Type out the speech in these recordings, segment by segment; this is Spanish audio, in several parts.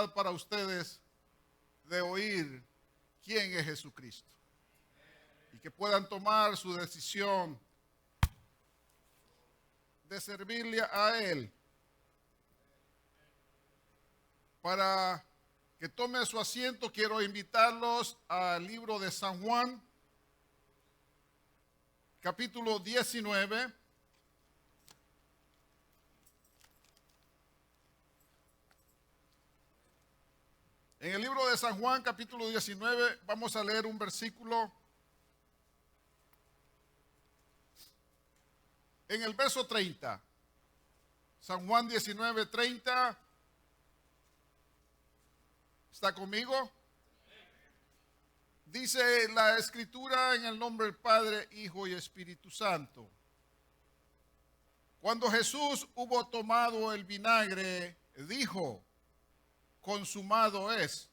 oportunidad para ustedes de oír quién es Jesucristo y que puedan tomar su decisión de servirle a Él. Para que tome su asiento, quiero invitarlos al libro de San Juan, capítulo 19. En el libro de San Juan, capítulo 19, vamos a leer un versículo. En el verso 30. San Juan 19, 30. ¿Está conmigo? Dice la Escritura en el nombre del Padre, Hijo y Espíritu Santo. Cuando Jesús hubo tomado el vinagre, dijo: consumado es.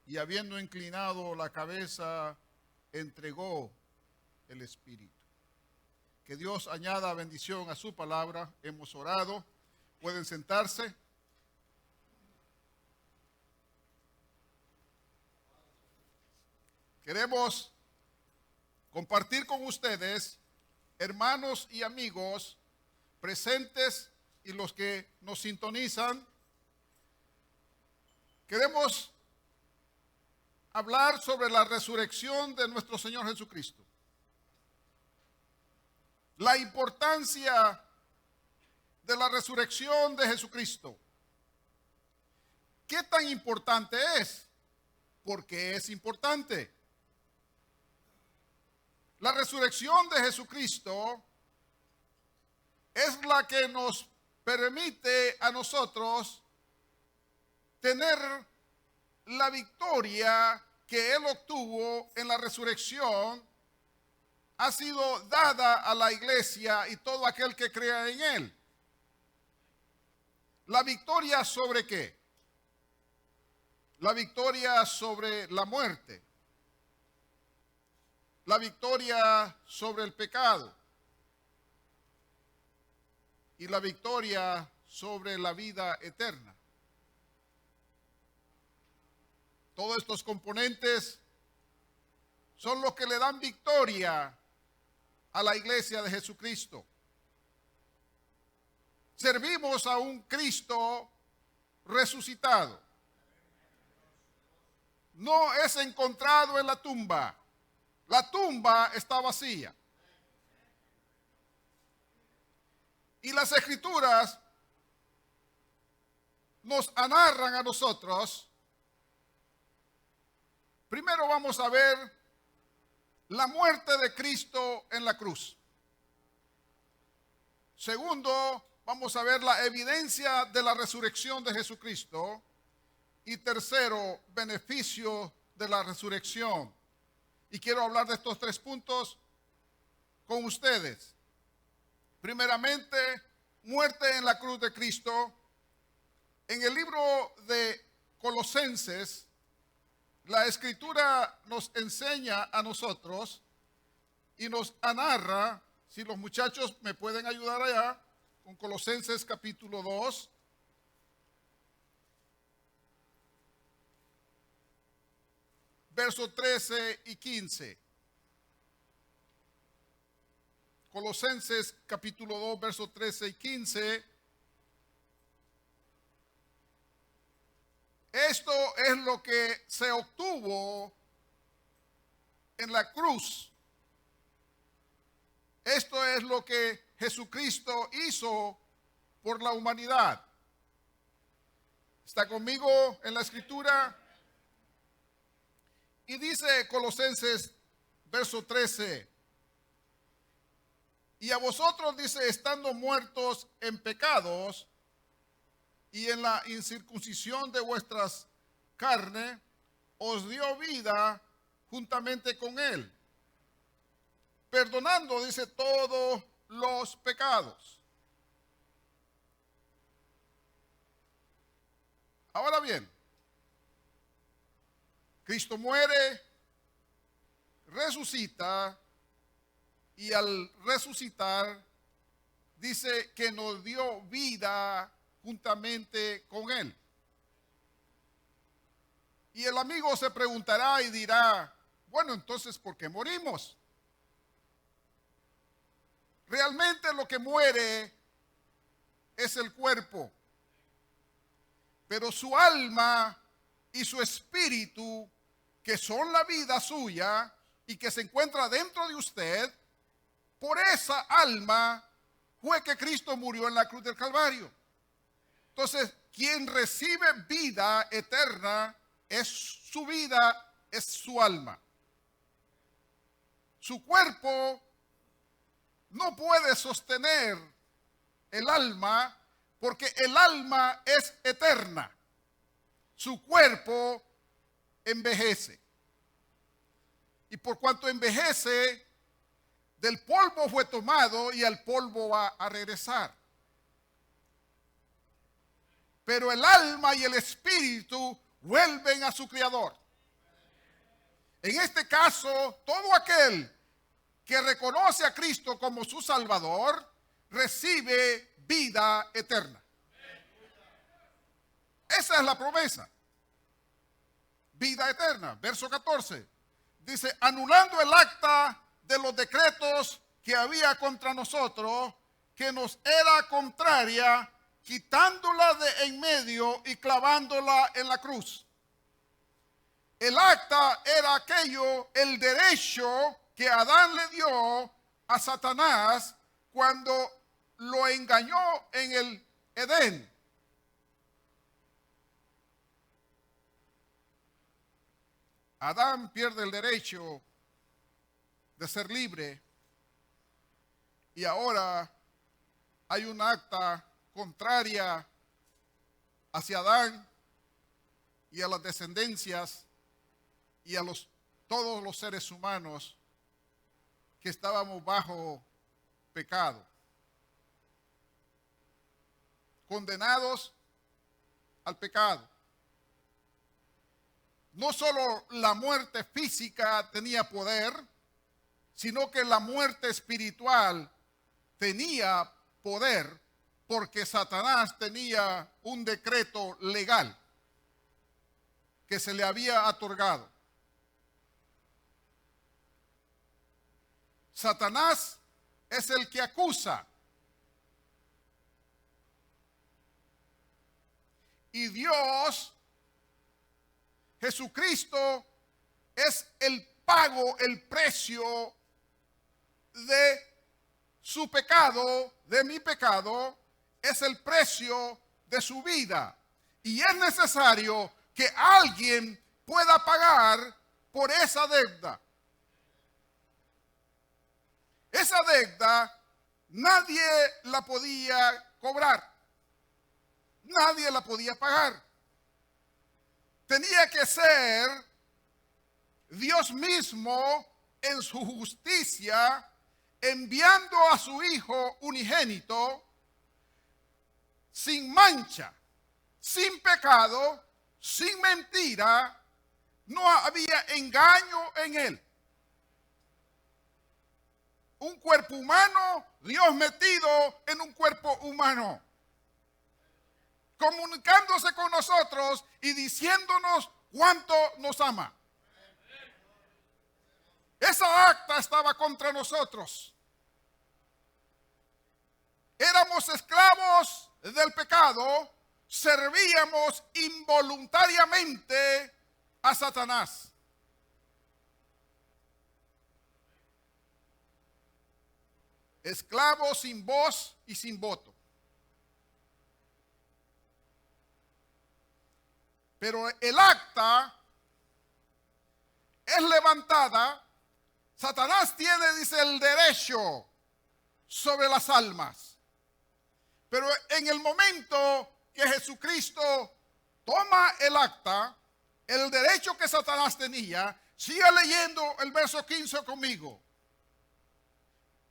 Y habiendo inclinado la cabeza, entregó el Espíritu. Que Dios añada bendición a su palabra. Hemos orado. Pueden sentarse. Queremos compartir con ustedes, hermanos y amigos presentes y los que nos sintonizan. Queremos hablar sobre la resurrección de nuestro Señor Jesucristo. La importancia de la resurrección de Jesucristo. ¿Qué tan importante es? ¿Por qué es importante? La resurrección de Jesucristo es la que nos permite a nosotros tener la victoria que Él obtuvo en la resurrección. Ha sido dada a la iglesia y todo aquel que crea en Él. ¿La victoria sobre qué? La victoria sobre la muerte. La victoria sobre el pecado. Y la victoria sobre la vida eterna. Todos estos componentes son los que le dan victoria a la iglesia de Jesucristo. Servimos a un Cristo resucitado. No es encontrado en la tumba. La tumba está vacía. Y las Escrituras nos narran a nosotros. Primero vamos a ver la muerte de Cristo en la cruz. Segundo, vamos a ver la evidencia de la resurrección de Jesucristo. Y tercero, beneficio de la resurrección. Y quiero hablar de estos tres puntos con ustedes. Primeramente, muerte en la cruz de Cristo. En el libro de Colosenses, la Escritura nos enseña a nosotros y nos narra, si los muchachos me pueden ayudar allá, con Colosenses capítulo 2. Versos 13 y 15. Colosenses capítulo 2, versos 13 y 15. Esto es lo que se obtuvo en la cruz. Esto es lo que Jesucristo hizo por la humanidad. ¿Está conmigo en la Escritura? Y dice Colosenses, verso 13, y a vosotros, dice, estando muertos en pecados y en la incircuncisión de vuestras carnes, os dio vida juntamente con Él, perdonando, dice, todos los pecados. Ahora bien, Cristo muere, resucita, y al resucitar dice que nos dio vida juntamente con Él. Y el amigo se preguntará y dirá, bueno, entonces, ¿por qué morimos? Realmente lo que muere es el cuerpo, pero su alma y su espíritu, que son la vida suya y que se encuentra dentro de usted, por esa alma fue que Cristo murió en la cruz del Calvario. Entonces, quien recibe vida eterna es su vida, es su alma. Su cuerpo no puede sostener el alma porque el alma es eterna. Su cuerpo envejece. Y por cuanto envejece, del polvo fue tomado y al polvo va a regresar. Pero el alma y el espíritu vuelven a su Creador. En este caso, todo aquel que reconoce a Cristo como su Salvador, recibe vida eterna. Esa es la promesa. Vida eterna. Verso 14. Dice, anulando el acta de los decretos que había contra nosotros, que nos era contraria, quitándola de en medio y clavándola en la cruz. El acta era aquello, el derecho que Adán le dio a Satanás cuando lo engañó en el Edén. Adán pierde el derecho de ser libre y ahora hay un acta contraria hacia Adán y a las descendencias y a todos los seres humanos que estábamos bajo pecado, condenados al pecado. No solo la muerte física tenía poder, sino que la muerte espiritual tenía poder porque Satanás tenía un decreto legal que se le había otorgado. Satanás es el que acusa. Y Dios, Jesucristo, es el pago, el precio de su pecado, de mi pecado, es el precio de su vida. Y es necesario que alguien pueda pagar por esa deuda. Esa deuda nadie la podía cobrar. Nadie la podía pagar. Tenía que ser Dios mismo en su justicia, enviando a su Hijo unigénito, sin mancha, sin pecado, sin mentira. No había engaño en él. Un cuerpo humano, Dios metido en un cuerpo humano, comunicándose con nosotros y diciéndonos cuánto nos ama. Esa acta estaba contra nosotros. Éramos esclavos del pecado, servíamos involuntariamente a Satanás. Esclavos sin voz y sin voto. Pero el acta es levantada. Satanás tiene, dice, el derecho sobre las almas. Pero en el momento que Jesucristo toma el acta, el derecho que Satanás tenía, siga leyendo el verso 15 conmigo.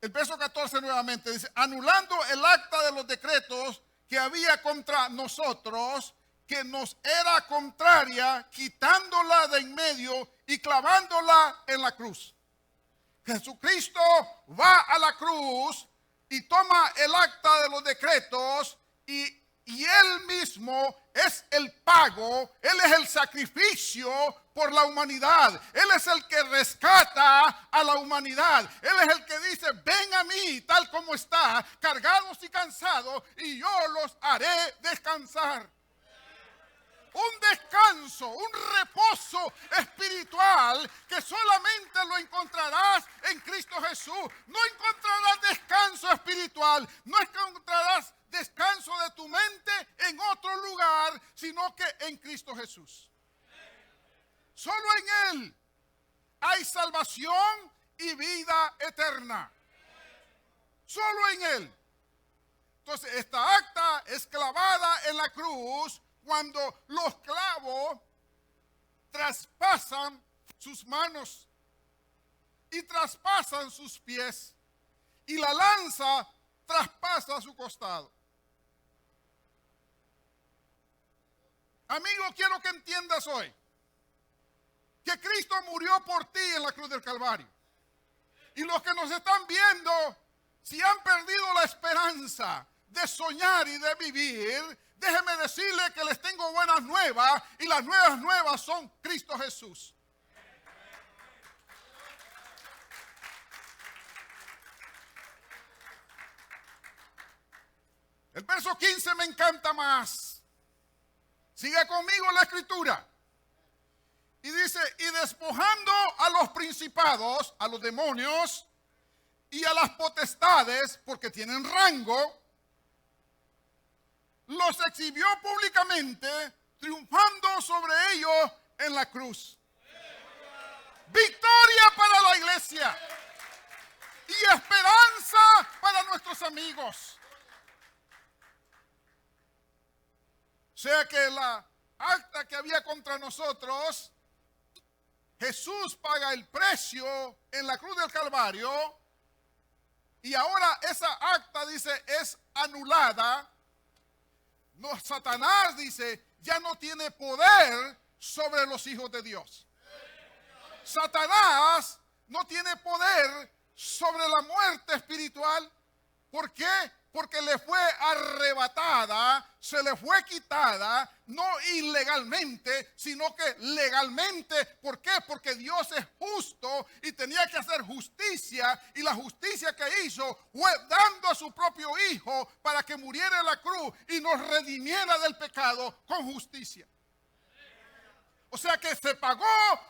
El verso 14 nuevamente dice, anulando el acta de los decretos que había contra nosotros, que nos era contraria, quitándola de en medio y clavándola en la cruz. Jesucristo va a la cruz y toma el acta de los decretos y y Él mismo es el pago, Él es el sacrificio por la humanidad. Él es el que rescata a la humanidad. Él es el que dice, ven a mí tal como está, cargados y cansados, y yo los haré descansar. Un descanso, un reposo espiritual que solamente lo encontrarás en Cristo Jesús. No encontrarás descanso espiritual, no encontrarás descanso de tu mente en otro lugar, sino que en Cristo Jesús. Solo en Él hay salvación y vida eterna. Solo en Él. Entonces, esta acta es clavada en la cruz cuando los clavos traspasan sus manos y traspasan sus pies, y la lanza traspasa su costado. Amigo, quiero que entiendas hoy que Cristo murió por ti en la cruz del Calvario. Y los que nos están viendo, si han perdido la esperanza de soñar y de vivir, déjeme decirle que les tengo buenas nuevas, y las nuevas nuevas son Cristo Jesús. El verso 15 me encanta más. Siga conmigo en la escritura. Y dice, y despojando a los principados, a los demonios y a las potestades, porque tienen rango, los exhibió públicamente, triunfando sobre ellos en la cruz. Victoria para la iglesia y esperanza para nuestros amigos. O sea que la acta que había contra nosotros, Jesús paga el precio en la cruz del Calvario, y ahora esa acta, dice, es anulada. No, Satanás, dice, ya no tiene poder sobre los hijos de Dios. Satanás no tiene poder sobre la muerte espiritual. ¿Por qué? Porque le fue arrebatada, se le fue quitada, no ilegalmente, sino que legalmente. ¿Por qué? Porque Dios es justo y tenía que hacer justicia, y la justicia que hizo fue dando a su propio Hijo para que muriera en la cruz y nos redimiera del pecado con justicia. O sea que se pagó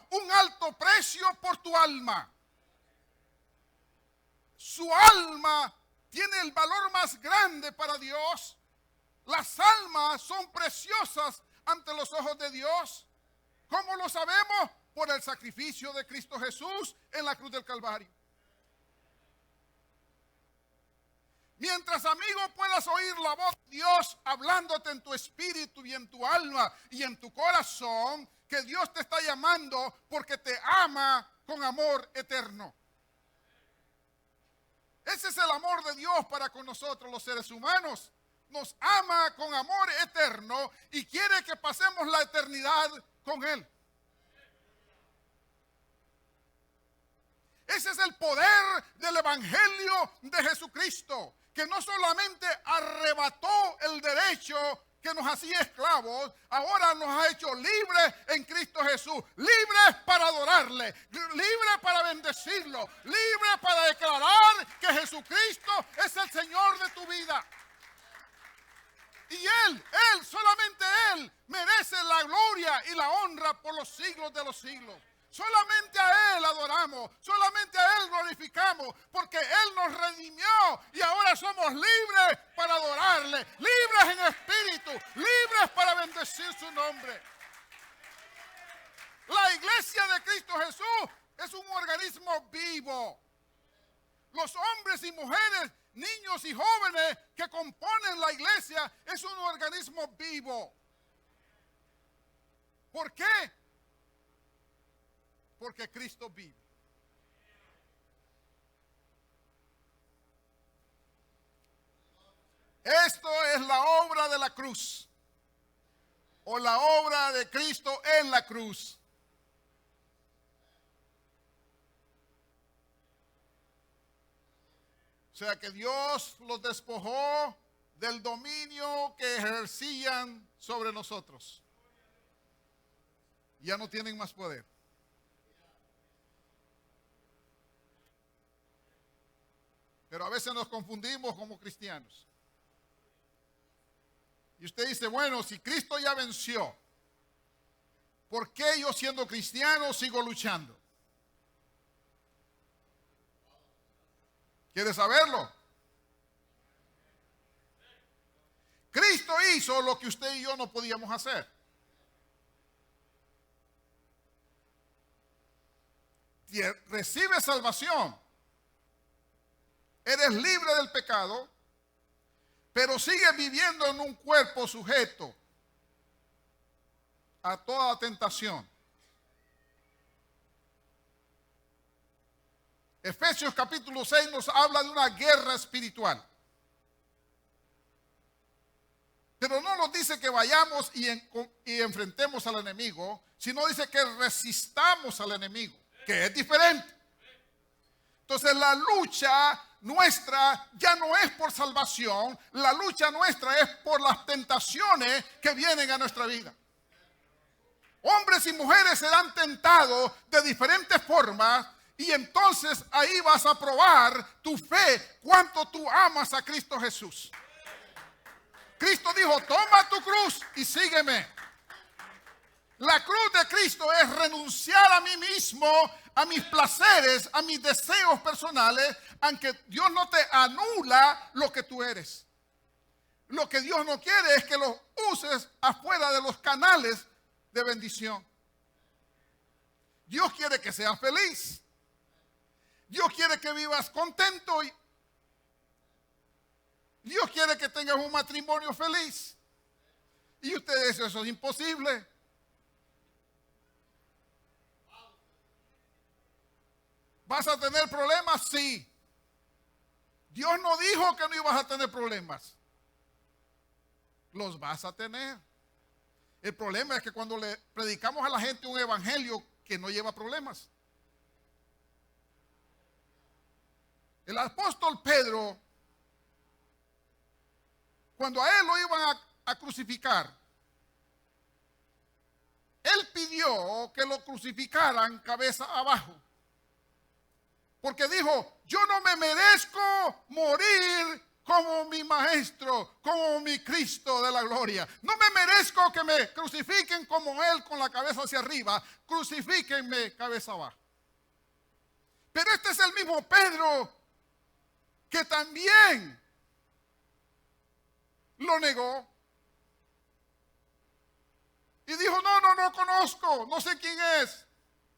un alto precio por tu alma. Su alma tiene el valor más grande para Dios. Las almas son preciosas ante los ojos de Dios. ¿Cómo lo sabemos? Por el sacrificio de Cristo Jesús en la cruz del Calvario. Mientras, amigo, puedas oír la voz de Dios hablándote en tu espíritu y en tu alma y en tu corazón, que Dios te está llamando porque te ama con amor eterno. Ese es el amor de Dios para con nosotros los seres humanos. Nos ama con amor eterno y quiere que pasemos la eternidad con Él. Ese es el poder del Evangelio de Jesucristo, que no solamente arrebató el derecho que nos hacía esclavos, ahora nos ha hecho libres en Cristo Jesús, libres para adorarle, libres para bendecirlo, libres para declarar que Jesucristo es el Señor de tu vida. Y Él, solamente Él merece la gloria y la honra por los siglos de los siglos. Solamente a Él adoramos, solamente a Él glorificamos, porque Él nos redimió y ahora somos libres para adorarle, libres en espíritu, libres para bendecir su nombre. La iglesia de Cristo Jesús es un organismo vivo. Los hombres y mujeres, niños y jóvenes que componen la iglesia es un organismo vivo. ¿Por qué? Porque Cristo vive. Esto es la obra de la cruz, o la obra de Cristo en la cruz. O sea que Dios los despojó del dominio que ejercían sobre nosotros. Ya no tienen más poder. Pero a veces nos confundimos como cristianos. Y usted dice, bueno, si Cristo ya venció, ¿por qué yo siendo cristiano sigo luchando? ¿Quiere saberlo? Cristo hizo lo que usted y yo no podíamos hacer. Recibe salvación. Eres libre del pecado, pero sigues viviendo en un cuerpo sujeto a toda tentación. Efesios capítulo 6 nos habla de una guerra espiritual. Pero no nos dice que vayamos y enfrentemos al enemigo, sino dice que resistamos al enemigo, que es diferente. Entonces la lucha nuestra ya no es por salvación, la lucha nuestra es por las tentaciones que vienen a nuestra vida. Hombres y mujeres serán tentados de diferentes formas y entonces ahí vas a probar tu fe, cuánto tú amas a Cristo Jesús. Cristo dijo, toma tu cruz y sígueme. La cruz de Cristo es renunciar a mí mismo, a mis placeres, a mis deseos personales, aunque Dios no te anula lo que tú eres. Lo que Dios no quiere es que lo uses afuera de los canales de bendición. Dios quiere que seas feliz. Dios quiere que vivas contento. Dios quiere que tengas un matrimonio feliz. Y usted dice, eso es imposible. ¿Vas a tener problemas? Sí. Dios no dijo que no ibas a tener problemas. Los vas a tener. El problema es que cuando le predicamos a la gente un evangelio que no lleva problemas. El apóstol Pedro, cuando a él lo iban a crucificar, él pidió que lo crucificaran cabeza abajo. Porque dijo, yo no me merezco morir como mi maestro, como mi Cristo de la gloria. No me merezco que me crucifiquen como él con la cabeza hacia arriba. Crucifíquenme cabeza abajo. Pero este es el mismo Pedro que también lo negó. Y dijo, no conozco, no sé quién es.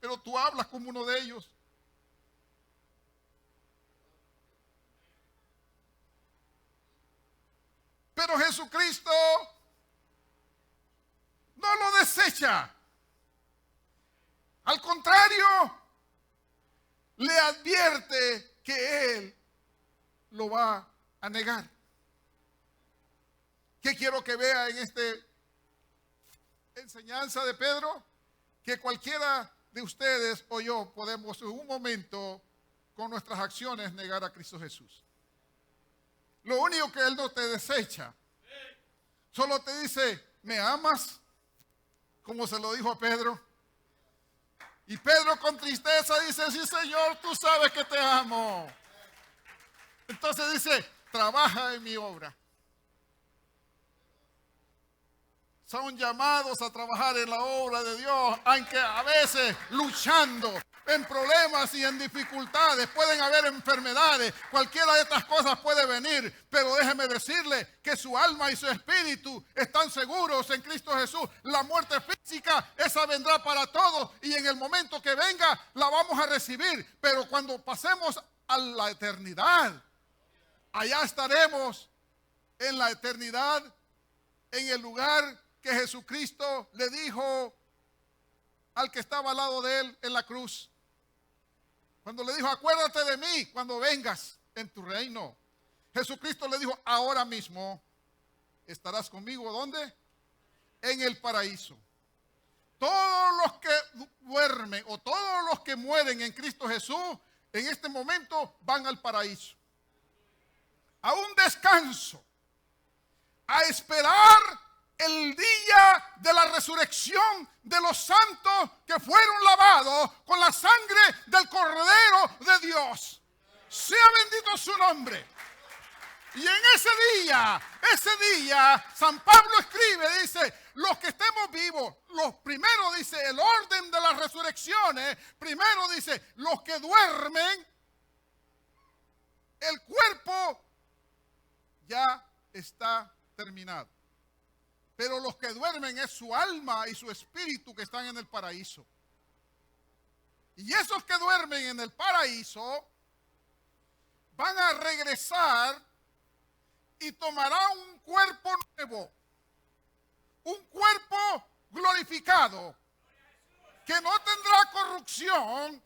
Pero tú hablas como uno de ellos. Pero Jesucristo no lo desecha. Al contrario, le advierte que Él lo va a negar. ¿Qué quiero que vea en esta enseñanza de Pedro? Que cualquiera de ustedes o yo podemos en un momento con nuestras acciones negar a Cristo Jesús. Lo único que Él no te desecha, solo te dice, ¿me amas? Como se lo dijo a Pedro. Y Pedro con tristeza dice, sí Señor, tú sabes que te amo. Entonces dice, trabaja en mi obra. Son llamados a trabajar en la obra de Dios, aunque a veces luchando en problemas y en dificultades, pueden haber enfermedades, cualquiera de estas cosas puede venir, pero déjeme decirle que su alma y su espíritu están seguros en Cristo Jesús. La muerte física, esa vendrá para todos y en el momento que venga la vamos a recibir, pero cuando pasemos a la eternidad, allá estaremos en la eternidad, en el lugar que Jesucristo le dijo al que estaba al lado de él en la cruz. Cuando le dijo, acuérdate de mí cuando vengas en tu reino. Jesucristo le dijo, ahora mismo estarás conmigo, ¿dónde? En el paraíso. Todos los que duermen o todos los que mueren en Cristo Jesús, en este momento van al paraíso. A un descanso. a esperar el día de la resurrección de los santos que fueron lavados con la sangre del Cordero de Dios. Sea bendito su nombre. Y en ese día, San Pablo escribe, dice, los que estemos vivos, los primeros, dice, el orden de las resurrecciones, primero dice, los que duermen, el cuerpo ya está terminado. Pero los que duermen es su alma y su espíritu que están en el paraíso. Y esos que duermen en el paraíso van a regresar y tomarán un cuerpo nuevo, un cuerpo glorificado, que no tendrá corrupción,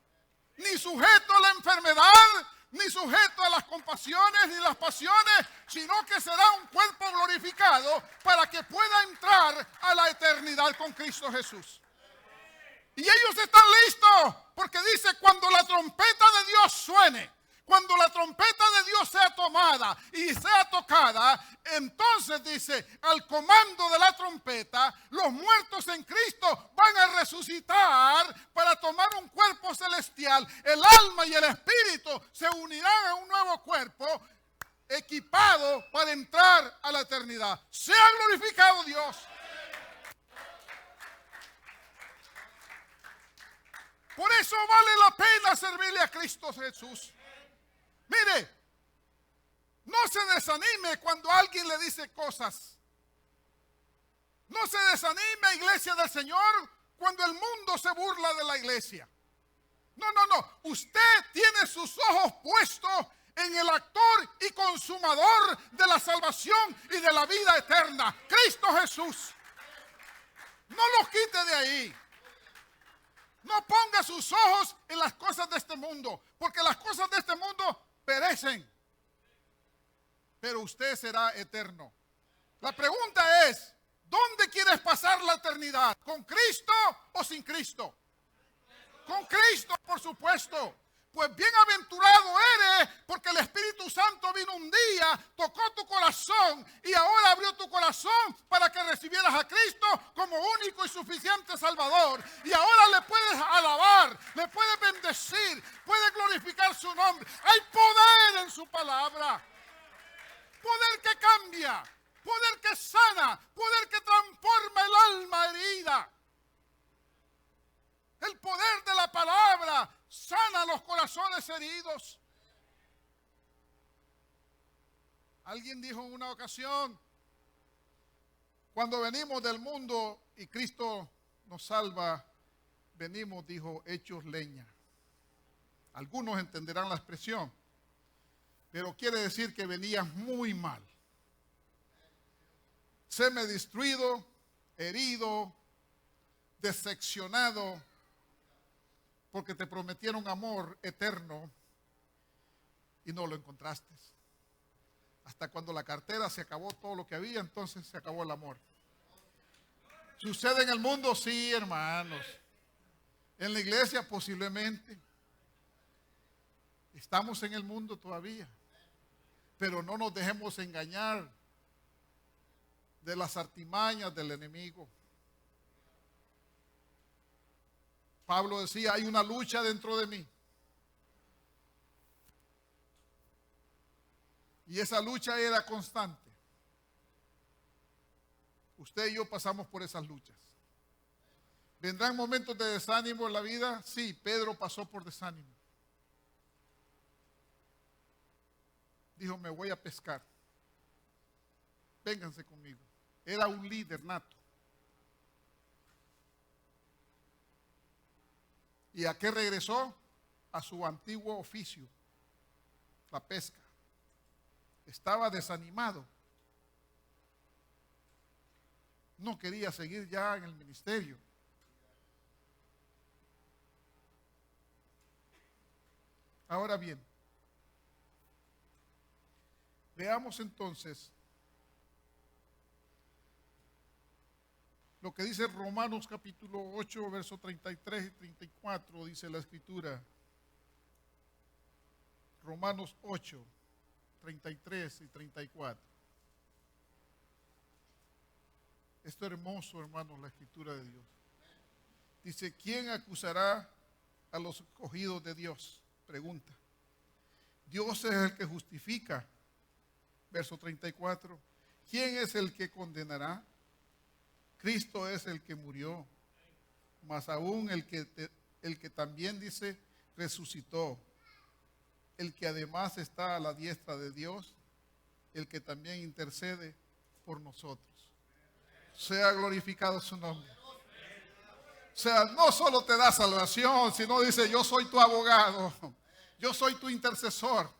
ni sujeto a la enfermedad, ni sujeto a las compasiones ni las pasiones, sino que será un cuerpo glorificado para que pueda entrar a la eternidad con Cristo Jesús. Y ellos están listos, porque dice, cuando la trompeta de Dios suene, cuando la trompeta de Dios sea tomada y sea tocada, entonces dice, al comando de la trompeta, los muertos en Cristo van a resucitar para tomar un cuerpo celestial. El alma y el espíritu se unirán a un nuevo cuerpo equipado para entrar a la eternidad. Sea glorificado Dios. Por eso vale la pena servirle a Cristo Jesús. Mire, no se desanime cuando alguien le dice cosas. No se desanime, iglesia del Señor, cuando el mundo se burla de la iglesia. No. Usted tiene sus ojos puestos en el actor y consumador de la salvación y de la vida eterna, Cristo Jesús. No los quite de ahí. No ponga sus ojos en las cosas de este mundo, porque las cosas de este mundo perecen, pero usted será eterno. La pregunta es, ¿dónde quieres pasar la eternidad? ¿Con Cristo o sin Cristo? Con Cristo, por supuesto. Pues bienaventurado eres, porque el Espíritu Santo vino un día, tocó tu corazón y ahora abrió tu corazón para que recibieras a Cristo como único y suficiente Salvador. Y ahora le puedes alabar, le puedes bendecir, puedes glorificar su nombre. Hay poder en su palabra, poder que cambia, poder que sana, poder que transforma el alma herida. El poder de la palabra sana los corazones heridos. Alguien dijo en una ocasión, cuando venimos del mundo y Cristo nos salva, venimos, dijo, hechos leña. Algunos entenderán la expresión, pero quiere decir que venías muy mal. Semi-destruido, herido, decepcionado, porque te prometieron amor eterno y no lo encontraste. Hasta cuando la cartera se acabó todo lo que había, entonces se acabó el amor. ¿Sucede en el mundo? Sí, hermanos. En la iglesia posiblemente. Estamos en el mundo todavía. Pero no nos dejemos engañar de las artimañas del enemigo. Pablo decía, hay una lucha dentro de mí. Y esa lucha era constante. Usted y yo pasamos por esas luchas. ¿Vendrán momentos de desánimo en la vida? Sí, Pedro pasó por desánimo. Dijo, me voy a pescar. Vénganse conmigo. Era un líder nato. ¿Y a qué regresó? A su antiguo oficio, la pesca. Estaba desanimado. No quería seguir ya en el ministerio. Ahora bien, veamos entonces lo que dice Romanos capítulo 8, versos 33 y 34, dice la Escritura. Romanos 8, 33 y 34. Esto es hermoso, hermanos, la escritura de Dios. Dice, ¿quién acusará a los escogidos de Dios? Pregunta. Dios es el que justifica. Verso 34. ¿Quién es el que condenará? Cristo es el que murió, más aún el que también dice resucitó, el que además está a la diestra de Dios, el que también intercede por nosotros. Sea glorificado su nombre. O sea, no solo te da salvación, sino dice, yo soy tu abogado, yo soy tu intercesor.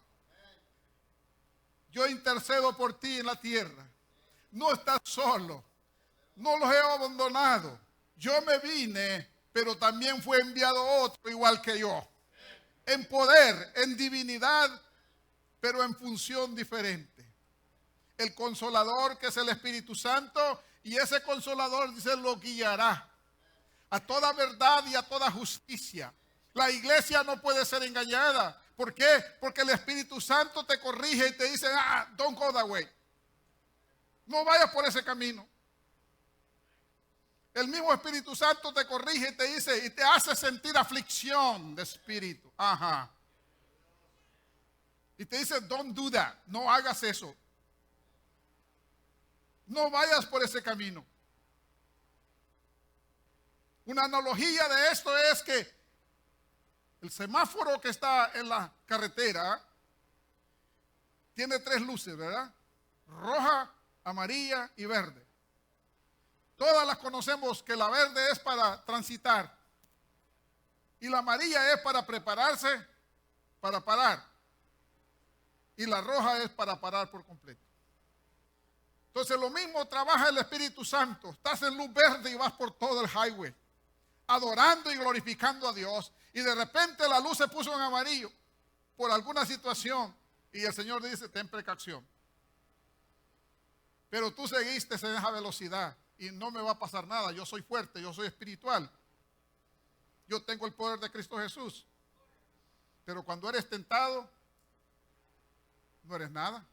Yo intercedo por ti en la tierra. No estás solo. No los he abandonado. Yo me vine, pero también fue enviado otro igual que yo. En poder, en divinidad, pero en función diferente. El Consolador, que es el Espíritu Santo, y ese Consolador, dice, lo guiará a toda verdad y a toda justicia. La iglesia no puede ser engañada. ¿Por qué? Porque el Espíritu Santo te corrige y te dice, don't go that way. No vayas por ese camino. El mismo Espíritu Santo te corrige y te dice, y te hace sentir aflicción de espíritu. Ajá. Y te dice, don't do that. No hagas eso. No vayas por ese camino. Una analogía de esto es que el semáforo que está en la carretera tiene 3 luces, ¿verdad? Roja, amarilla y verde. Todas las conocemos que la verde es para transitar y la amarilla es para prepararse para parar y la roja es para parar por completo. Entonces lo mismo trabaja el Espíritu Santo. Estás en luz verde y vas por todo el highway adorando y glorificando a Dios, y de repente la luz se puso en amarillo por alguna situación y el Señor dice, ten precaución. Pero tú seguiste en esa velocidad y no me va a pasar nada. Yo soy fuerte, yo soy espiritual. Yo tengo el poder de Cristo Jesús. Pero cuando eres tentado, no eres nada.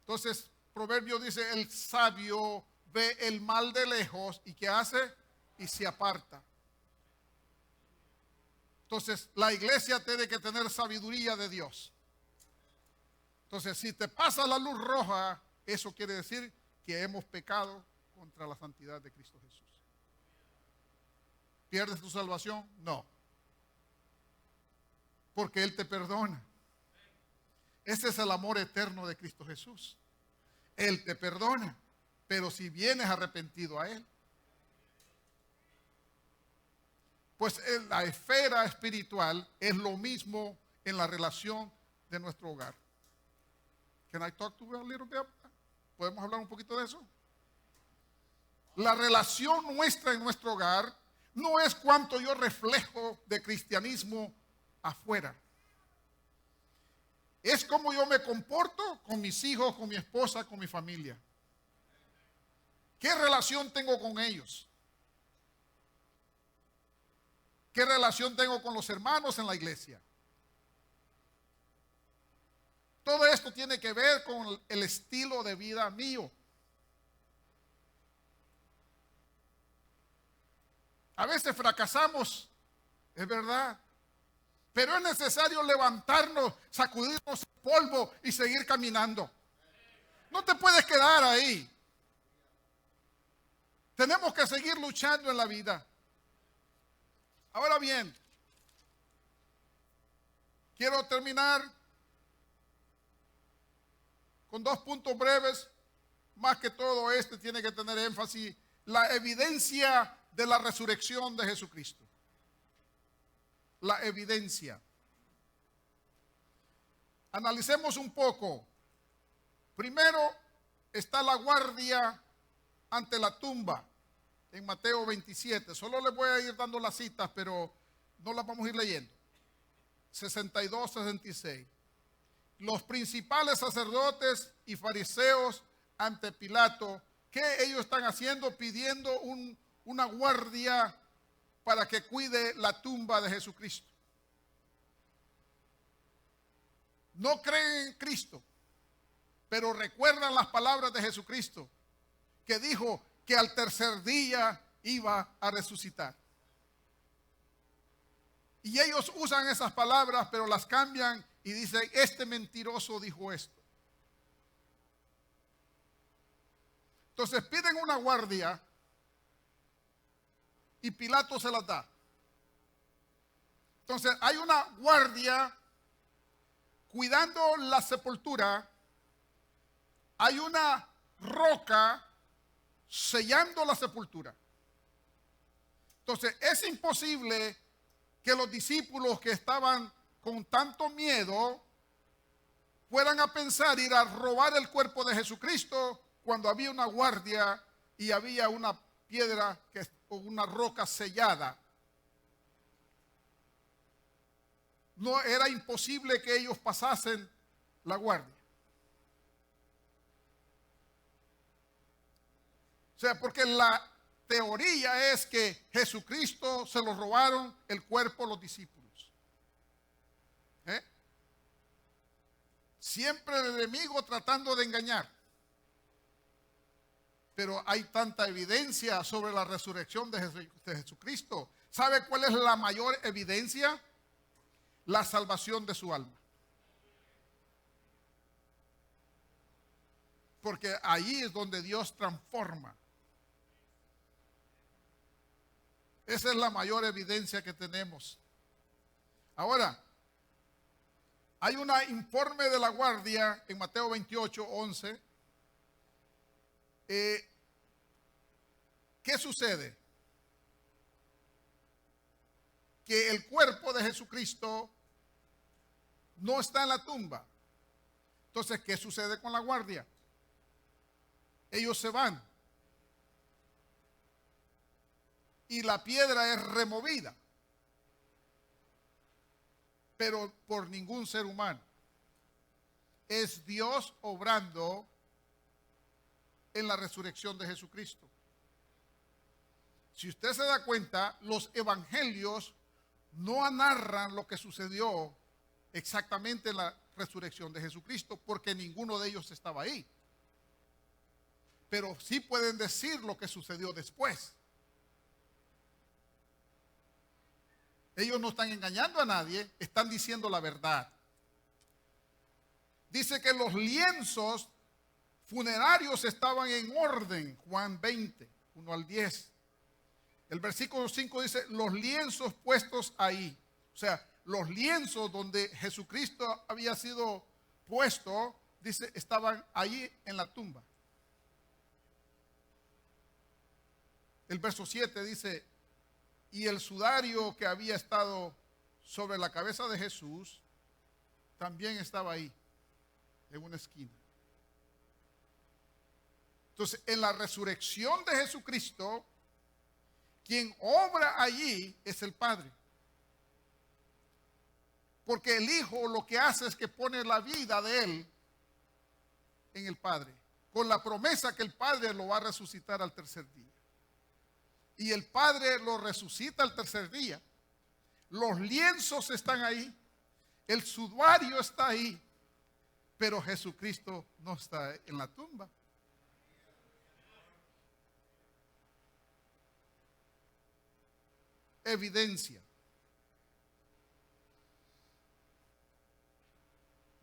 Entonces, Proverbio dice, el sabio ve el mal de lejos y ¿qué hace? Y se aparta. Entonces, la iglesia tiene que tener sabiduría de Dios. Entonces, si te pasa la luz roja, eso quiere decir que hemos pecado contra la santidad de Cristo Jesús. ¿Pierdes tu salvación? No. Porque Él te perdona. Ese es el amor eterno de Cristo Jesús. Él te perdona, pero si vienes arrepentido a Él. Pues en la esfera espiritual es lo mismo en la relación de nuestro hogar. Can I talk to you a little bit? ¿Podemos hablar un poquito de eso? La relación nuestra en nuestro hogar no es cuánto yo reflejo de cristianismo afuera. Es como yo me comporto con mis hijos, con mi esposa, con mi familia. ¿Qué relación tengo con ellos? ¿Qué relación tengo con los hermanos en la iglesia? Todo esto tiene que ver con el estilo de vida mío. A veces fracasamos, es verdad. Pero es necesario levantarnos, sacudirnos el polvo y seguir caminando. No te puedes quedar ahí. Tenemos que seguir luchando en la vida. Ahora bien, quiero terminar con 2 puntos breves. Más que todo este tiene que tener énfasis. La evidencia de la resurrección de Jesucristo. La evidencia. Analicemos un poco. Primero está la guardia ante la tumba en Mateo 27. Solo les voy a ir dando las citas, pero no las vamos a ir leyendo. 62, 66. Los principales sacerdotes y fariseos ante Pilato, ¿qué ellos están haciendo? Pidiendo una guardia para que cuide la tumba de Jesucristo. No creen en Cristo, Pero recuerdan las palabras de Jesucristo, que dijo que al tercer día iba a resucitar. Y ellos usan esas palabras, pero las cambian y dicen, este mentiroso dijo esto. Entonces piden una guardia y Pilato se las da. Entonces hay una guardia cuidando la sepultura, hay una roca sellando la sepultura. Entonces es imposible que los discípulos que estaban con tanto miedo fueran a pensar ir a robar el cuerpo de Jesucristo cuando había una guardia y había una piedra o una roca sellada. No era imposible que ellos pasasen la guardia. O sea, porque la teoría es que Jesucristo se lo robaron el cuerpo los discípulos. Siempre el enemigo tratando de engañar. Pero hay tanta evidencia sobre la resurrección de Jesucristo. ¿Sabe cuál es la mayor evidencia? La salvación de su alma. Porque ahí es donde Dios transforma. Esa es la mayor evidencia que tenemos. Ahora, hay un informe de la guardia en Mateo 28:11. ¿Qué sucede? Que el cuerpo de Jesucristo no está en la tumba. Entonces, ¿qué sucede con la guardia? Ellos se van. Y la piedra es removida. Pero por ningún ser humano. Es Dios obrando en la resurrección de Jesucristo. Si usted se da cuenta, los evangelios no narran lo que sucedió exactamente en la resurrección de Jesucristo, porque ninguno de ellos estaba ahí. Pero sí pueden decir lo que sucedió después. Ellos no están engañando a nadie, están diciendo la verdad. Dice que los lienzos funerarios estaban en orden, Juan 20, 1 al 10. El versículo 5 dice, los lienzos puestos ahí. O sea, los lienzos donde Jesucristo había sido puesto, dice, estaban ahí en la tumba. El verso 7 dice, y el sudario que había estado sobre la cabeza de Jesús también estaba ahí, en una esquina. Entonces, en la resurrección de Jesucristo, quien obra allí es el Padre. Porque el Hijo lo que hace es que pone la vida de Él en el Padre, con la promesa que el Padre lo va a resucitar al tercer día. Y el Padre lo resucita al tercer día. Los lienzos están ahí, el sudario está ahí, pero Jesucristo no está en la tumba. Evidencia.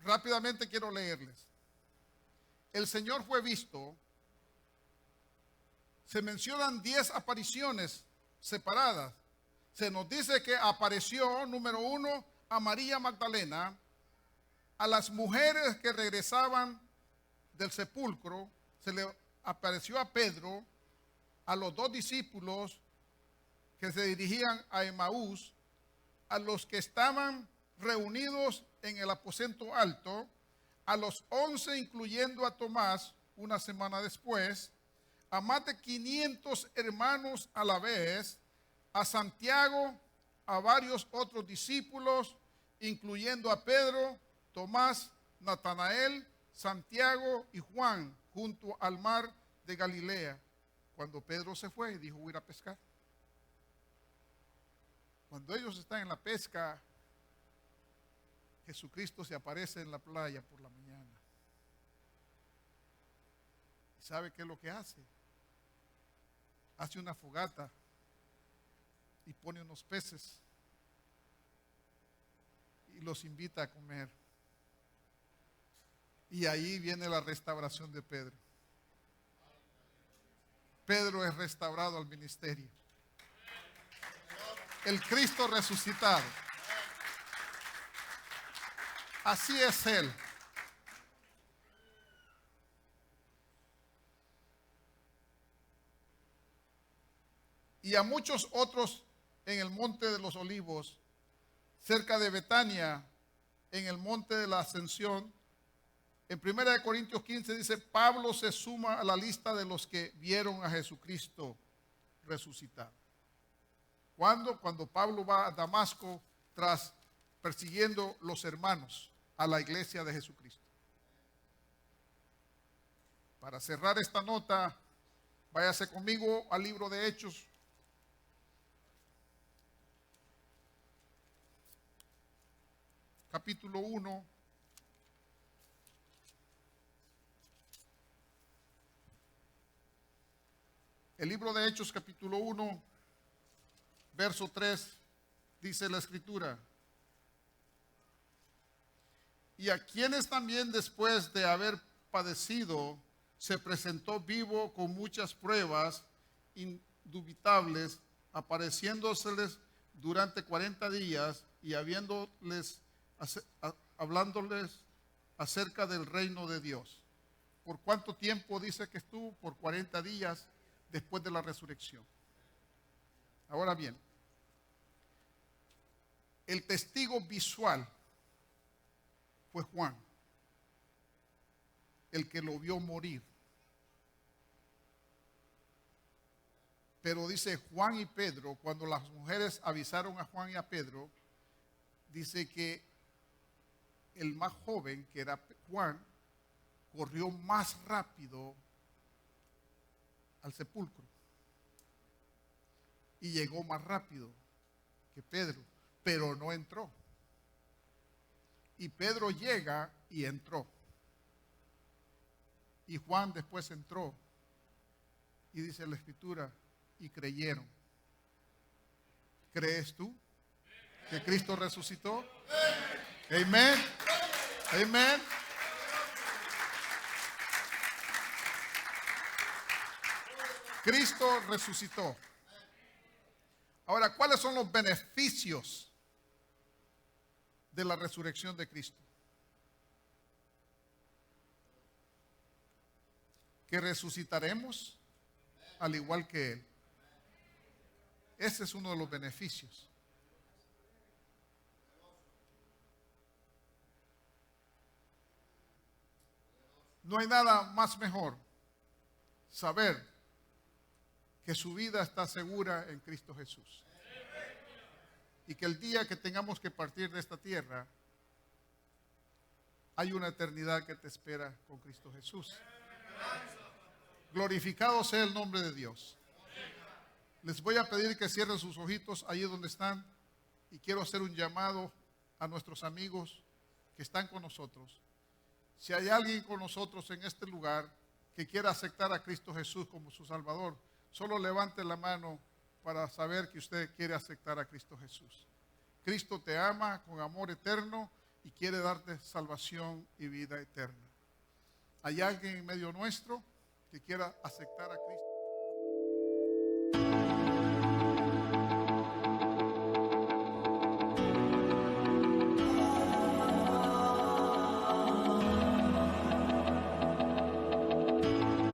Rápidamente quiero leerles. El Señor fue visto. Se mencionan 10 apariciones separadas. Se nos dice que apareció, número 1, a María Magdalena, a las mujeres que regresaban del sepulcro, se le apareció a Pedro, a los 2 discípulos que se dirigían a Emaús, a los que estaban reunidos en el aposento alto, a los 11 incluyendo a Tomás una semana después, a más de 500 hermanos a la vez, a Santiago, a varios otros discípulos, incluyendo a Pedro, Tomás, Natanael, Santiago y Juan, junto al mar de Galilea. Cuando Pedro se fue, dijo, voy a ir a pescar. Cuando ellos están en la pesca, Jesucristo se aparece en la playa por la mañana. ¿Sabe qué es lo que hace? Hace una fogata y pone unos peces y los invita a comer. Y ahí viene la restauración de Pedro. Pedro es restaurado al ministerio. El Cristo resucitado. Así es Él. Y a muchos otros en el monte de los olivos, cerca de Betania, en el monte de la ascensión. En 1 Corintios 15 dice, Pablo se suma a la lista de los que vieron a Jesucristo resucitado. ¿Cuándo? Cuando Pablo va a Damasco tras persiguiendo los hermanos a la iglesia de Jesucristo. Para cerrar esta nota, váyase conmigo al libro de Hechos. Capítulo 1. El libro de Hechos, capítulo 1, verso 3, dice la Escritura. Y a quienes también después de haber padecido, se presentó vivo con muchas pruebas indubitables, apareciéndoseles durante 40 días y hablándoles acerca del reino de Dios. ¿Por cuánto tiempo dice que estuvo? Por 40 días después de la resurrección. Ahora bien, el testigo visual fue Juan, el que lo vio morir. Pero dice Juan y Pedro, cuando las mujeres avisaron a Juan y a Pedro, dice que el más joven, que era Juan, corrió más rápido al sepulcro y llegó más rápido que Pedro, pero no entró. Y Pedro llega y entró. Y Juan después entró. Y dice la Escritura, y creyeron. ¿Crees tú que Cristo resucitó? Amén. Amén. Cristo resucitó. Ahora, ¿cuáles son los beneficios de la resurrección de Cristo? Que resucitaremos al igual que Él. Ese es uno de los beneficios. No hay nada más mejor saber que su vida está segura en Cristo Jesús. Y que el día que tengamos que partir de esta tierra, hay una eternidad que te espera con Cristo Jesús. Glorificado sea el nombre de Dios. Les voy a pedir que cierren sus ojitos ahí donde están. Y quiero hacer un llamado a nuestros amigos que están con nosotros. Si hay alguien con nosotros en este lugar que quiera aceptar a Cristo Jesús como su Salvador, solo levante la mano para saber que usted quiere aceptar a Cristo Jesús. Cristo te ama con amor eterno y quiere darte salvación y vida eterna. ¿Hay alguien en medio nuestro que quiera aceptar a Cristo?